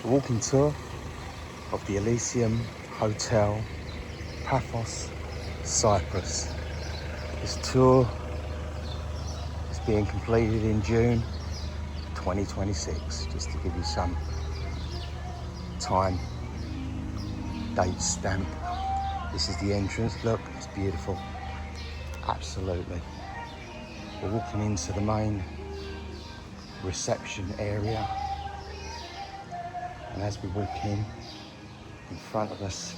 A walking tour of the Elysium Hotel, Paphos Cyprus. This tour is being completed in June 2026, just to give you some time, date stamp. This is the entrance. Look, it's beautiful. Absolutely. We're walking into the main reception area, and as we walk in front of us,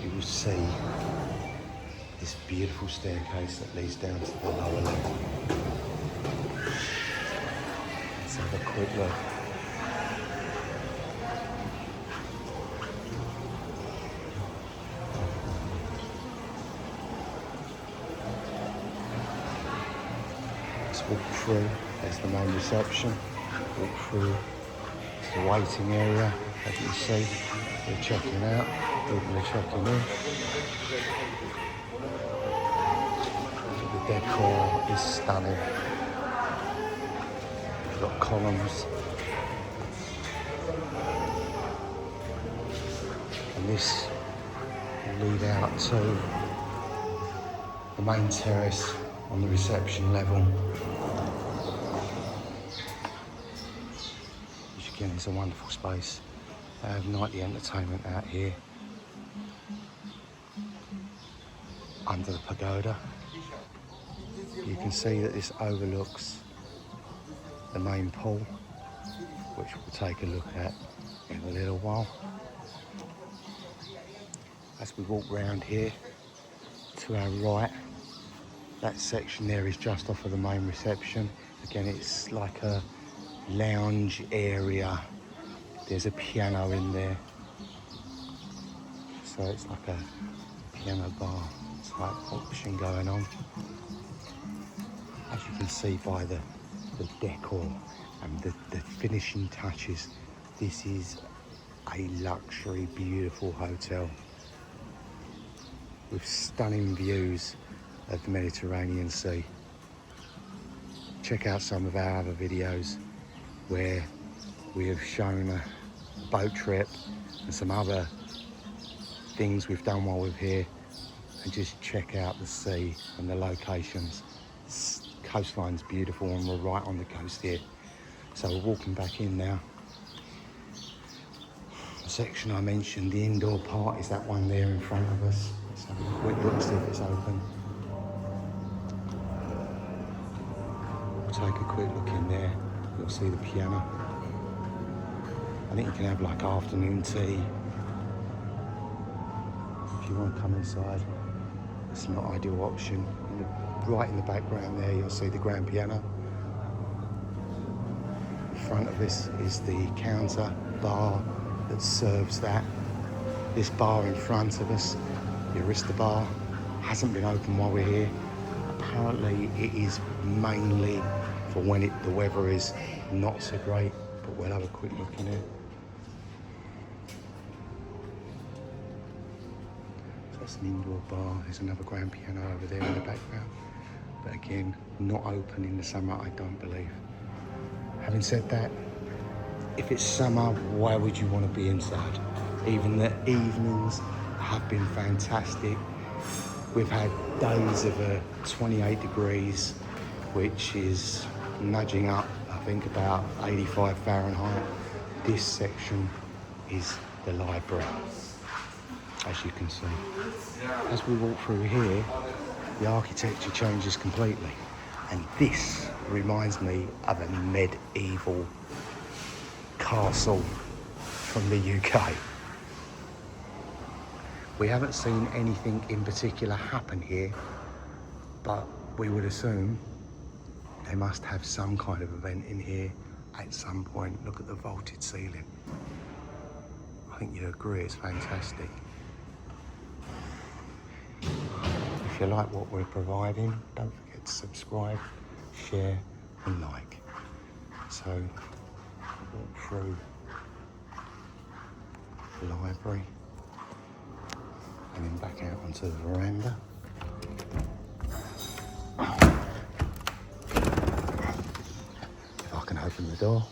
you will see this beautiful staircase that leads down to the lower level. Let's have a quick look. Let's walk through. There's the main reception. Walk through the waiting area. As you can see, we're checking out. People are checking in. The decor is stunning. We've got columns. And this will lead out to the main terrace on the reception level. Which again is a wonderful space. They have nightly entertainment out here under the pagoda. You can see that this overlooks the main pool, which we'll take a look at in a little while. As we walk round here to our right, that section there is just off of the main reception. Again, it's like a lounge area. There's a piano in there, so it's like a piano bar type option going on. As you can see by the decor and the finishing touches, this is a luxury, beautiful hotel with stunning views of the Mediterranean Sea. Check out some of our other videos where we have shown a boat trip and some other things we've done while we're here, and just check out the sea and the locations. This coastline's beautiful and we're right on the coast here. So we're walking back in now. The section I mentioned, the indoor part, is that one there in front of us. Let's have a quick look, see if it's open. We'll take a quick look in there. You'll see the piano. I think you can have like afternoon tea if you want to come inside. It's not an ideal option. Right in the background there, you'll see the grand piano. In front of this is the counter bar that serves that. This bar in front of us, the Arista bar, hasn't been open while we're here. Apparently it is mainly for when the weather is not so great, but we'll have a quick look in it. So that's an indoor bar. There's another grand piano over there in the background, but again, not open in the summer, I don't believe. Having said that, if it's summer, why would you want to be inside? Even the evenings have been fantastic. We've had days of 28 degrees, which is nudging up, I think, about 85 Fahrenheit. This section is the library, as you can see. As we walk through here, the architecture changes completely. And this reminds me of a medieval castle from the UK. We haven't seen anything in particular happen here, but we would assume they must have some kind of event in here at some point. Look at the vaulted ceiling. I think you'd agree it's fantastic. If you like what we're providing, don't forget to subscribe, share and like. So walk through the library and then back out onto the veranda. If I can open the door.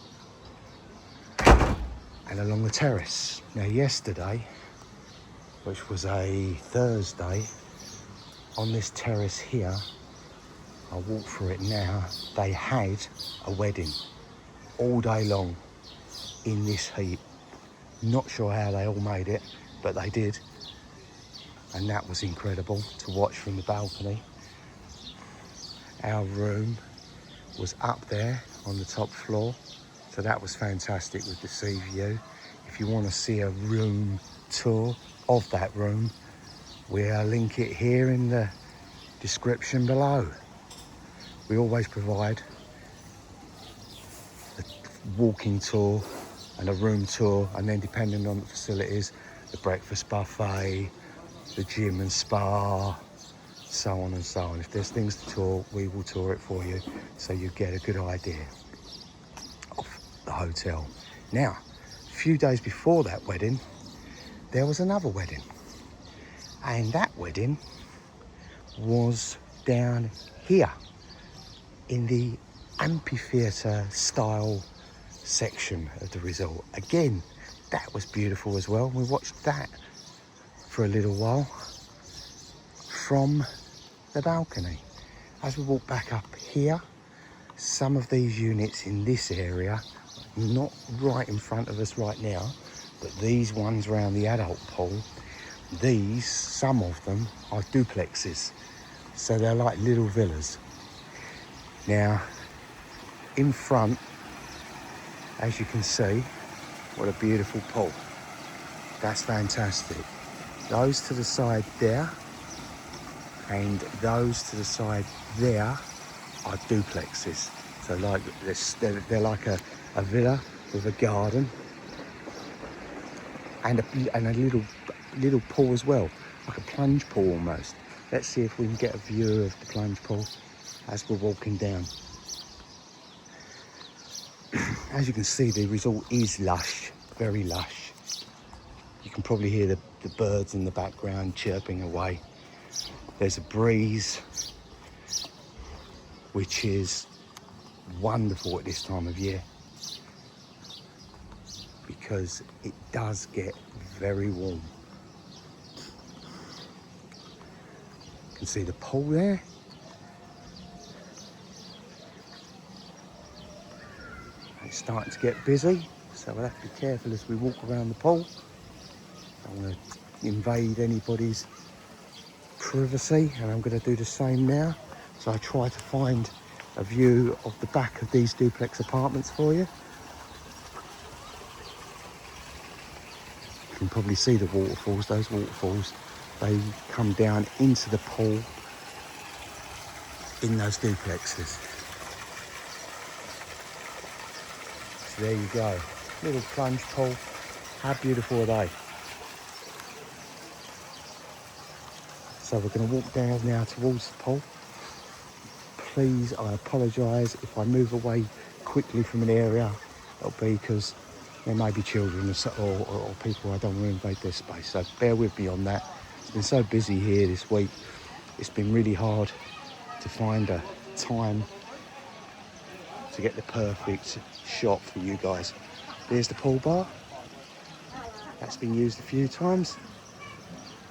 and along the terrace. Now yesterday, which was a Thursday, on this terrace here, I'll walk through it now, they had a wedding all day long in this heat. Not sure how they all made it, but they did. And that was incredible to watch from the balcony. Our room was up there on the top floor, so that was fantastic with the sea view. If you want to see a room tour of that room, we'll link it here in the description below. We always provide a walking tour and a room tour, and then depending on the facilities, the breakfast buffet, the gym and spa, so on and so on. If there's things to tour, we will tour it for you so you get a good idea of the hotel. Now, a few days before that wedding, there was another wedding, and that wedding was down here in the amphitheatre style section of the resort. Again, that was beautiful as well. We watched that for a little while from the balcony. As we walk back up here, some of these units in this area, not right in front of us right now, but these ones around the adult pool, these, some of them are duplexes. So they're like little villas. Now, in front, as you can see, what a beautiful pool. That's fantastic. Those to the side there and those to the side there are duplexes. So like they're like a villa with a garden and a little pool as well, like a plunge pool almost. Let's see if we can get a view of the plunge pool as we're walking down. As you can see, the resort is lush, very lush. You can probably hear the birds in the background chirping away. There's a breeze, which is wonderful at this time of year because it does get very warm. You can see the pool there. It's starting to get busy, so we'll have to be careful as we walk around the pool. Don't want to invade anybody's privacy, and I'm going to do the same now. So I try to find a view of the back of these duplex apartments for you. You can probably see the waterfalls. Those waterfalls, they come down into the pool in those duplexes. So there you go, little plunge pool. How beautiful are they? So we're going to walk down now towards the pool. Please, I apologise if I move away quickly from an area. It'll be because there may be children or people I don't want to invade their space. So bear with me on that. It's been so busy here this week. It's been really hard to find a time to get the perfect shot for you guys. There's the pool bar. That's been used a few times.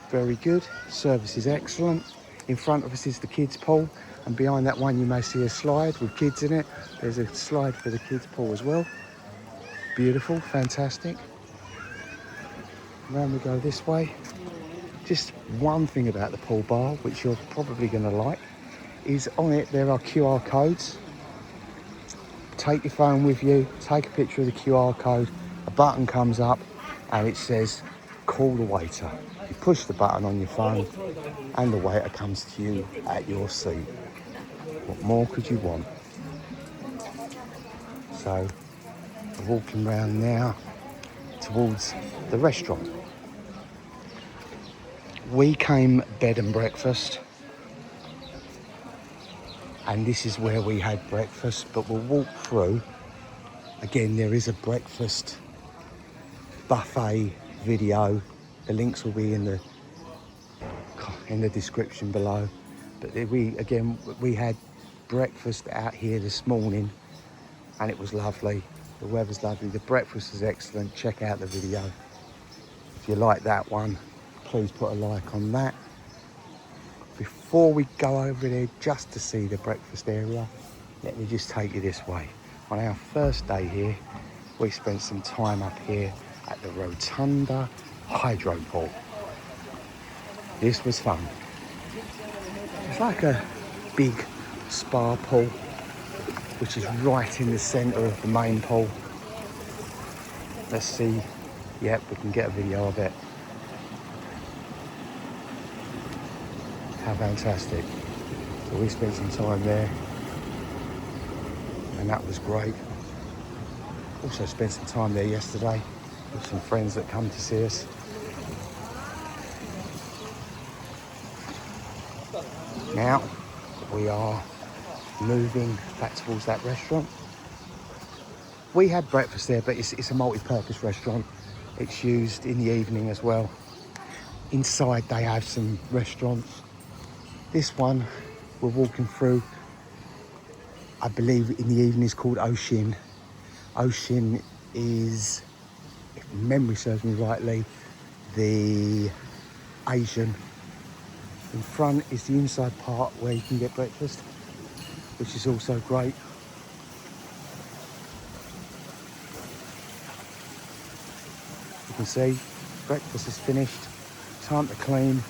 Very good. Service is excellent. In front of us is the kids' pool, and behind that one you may see a slide with kids in it. There's a slide for the kids' pool as well. Beautiful, fantastic. Now we go this way. Just one thing about the pool bar, which you're probably going to like, is on it there are QR codes. Take your phone with you, take a picture of the QR code, a button comes up and it says call the waiter. You push the button on your phone and the waiter comes to you at your seat. What more could you want? So we're walking around now towards the restaurant. We came bed and breakfast, and this is where we had breakfast, but we'll walk through. Again, there is a breakfast buffet video. The links will be in the description below. But we had breakfast out here this morning, and it was lovely. The weather's lovely. The breakfast is excellent. Check out the video. If you like that one, please put a like on that. Before we go over there just to see the breakfast area, let me just take you this way. On our first day here, we spent some time up here at the Rotunda hydro pool. This was fun. It's like a big spa pool, which is right in the centre of the main pool. Let's see. Yep, we can get a video of it. How fantastic. So we spent some time there and that was great. Also spent some time there yesterday with some friends that come to see us. Now we are moving back towards that restaurant. We had breakfast there, but it's a multi-purpose restaurant. It's used in the evening as well. Inside they have some restaurants. This one we're walking through, I believe in the evening, is called Ocean. Ocean is, if memory serves me rightly, the Asian. In front is the inside part where you can get breakfast, which is also great. You can see breakfast is finished. Time to clean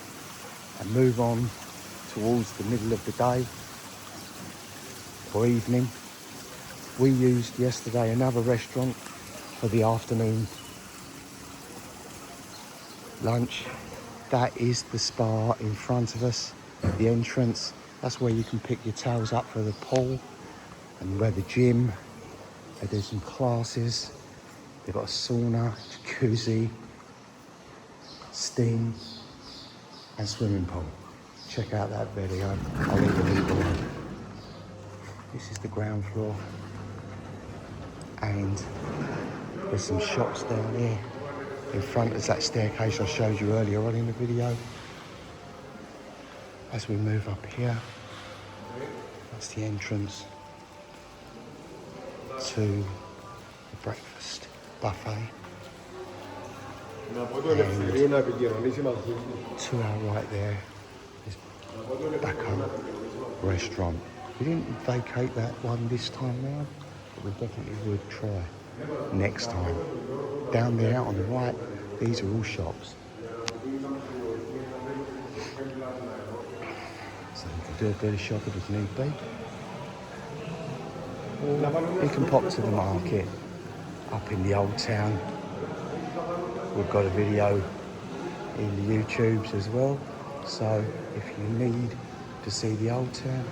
and move on towards the middle of the day or evening. We used yesterday another restaurant for the afternoon lunch. That is the spa in front of us, the entrance. That's where you can pick your towels up for the pool, and where the gym. They do some classes. They've got a sauna, jacuzzi, steam and swimming pool. Check out that video. I'll leave the link below. This is the ground floor. And there's some shops down here. In front is that staircase I showed you earlier on in the video. As we move up here, that's the entrance to the breakfast buffet. And to our right there is Baco restaurant. We didn't vacate that one this time round, but we definitely would try next time. Down there on the right, these are all shops. So you can do a bit of shopping if need be. Or you can pop to the market up in the old town. We've got a video in the YouTubes as well. So if you need to see the old town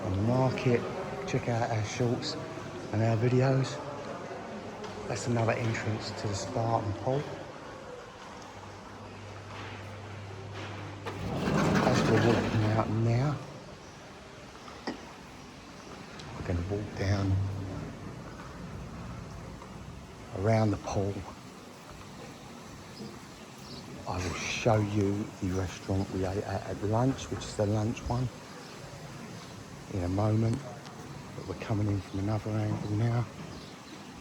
and the market, check out our shorts and our videos. That's another entrance to the spa and pool. As we're walking out now, we're going to walk down around the pool. I will show you the restaurant we ate at lunch, which is the lunch one, in a moment. But we're coming in from another angle now.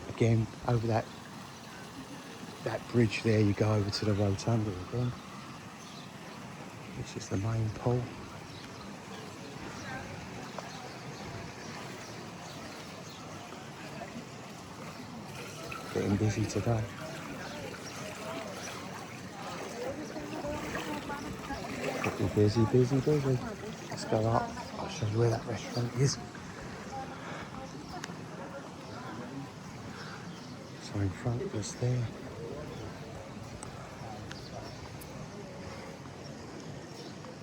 Again, over that bridge there, you go over to the rotunda again, which is the main pool. Getting busy today. Getting busy, busy, busy. Let's go up. I'll show you where that restaurant is. So in front of us there.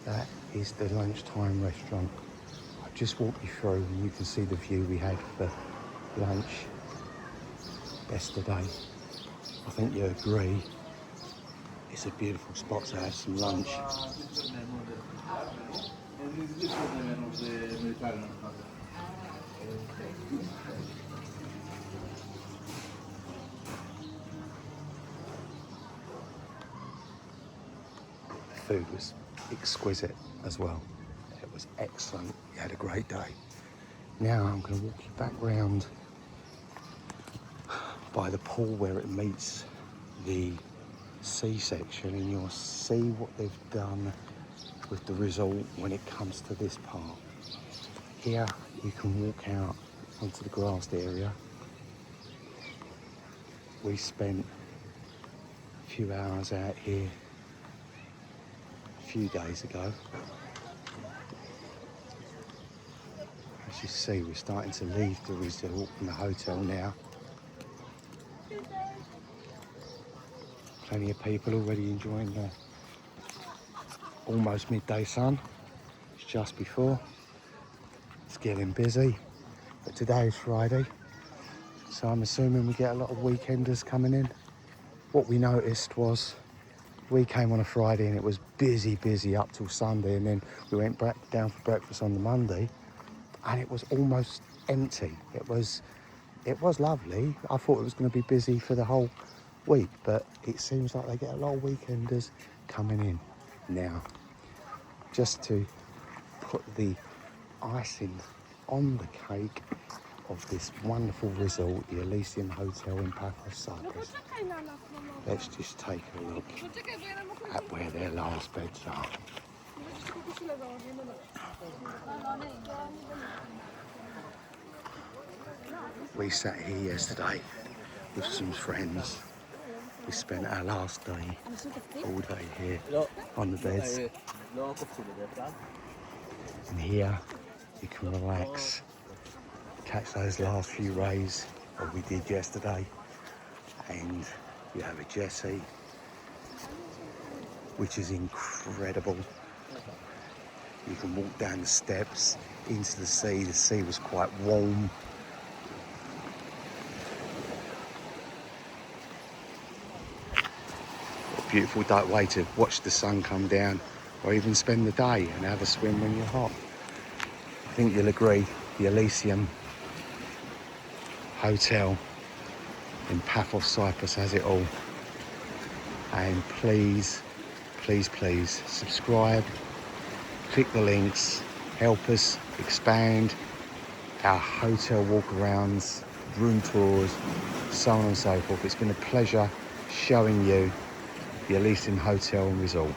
That is the lunchtime restaurant. I've just walked you through and you can see the view we had for lunch yesterday. I think you agree. It's a beautiful spot to have some lunch. Food was exquisite as well. It was excellent. We had a great day. Now I'm going to walk you back round by the pool where it meets the sea section, and you'll see what they've done with the resort when it comes to this part. Here you can walk out onto the grassed area. We spent a few hours out here a few days ago. As you see, we're starting to leave the resort and the hotel now. Plenty of people already enjoying the almost midday sun. It's just before. It's getting busy, but today is Friday, so I'm assuming we get a lot of weekenders coming in. What we noticed was we came on a Friday and it was busy up till Sunday, and then we went back down for breakfast on the Monday and it was almost empty. It was lovely. I thought it was going to be busy for the whole week, but it seems like they get a lot of weekenders coming in now. Just to put the icing on the cake of this wonderful resort, the Elysium Hotel in Paphos Cyprus, let's just take a look at where their last beds are. We sat here yesterday with some friends. We spent our last day all day here on the beds. And here you can relax, catch those last few rays that we did yesterday, and you have a jetty, which is incredible. You can walk down the steps into the sea. The sea was quite warm. A beautiful way to watch the sun come down, or even spend the day and have a swim when you're hot. I think you'll agree, the Elysium Hotel in Paphos Cyprus has it all. And please subscribe, click the links, help us expand our hotel walkarounds, room tours, so on and so forth. It's been a pleasure showing you the Elysium Hotel and Resort.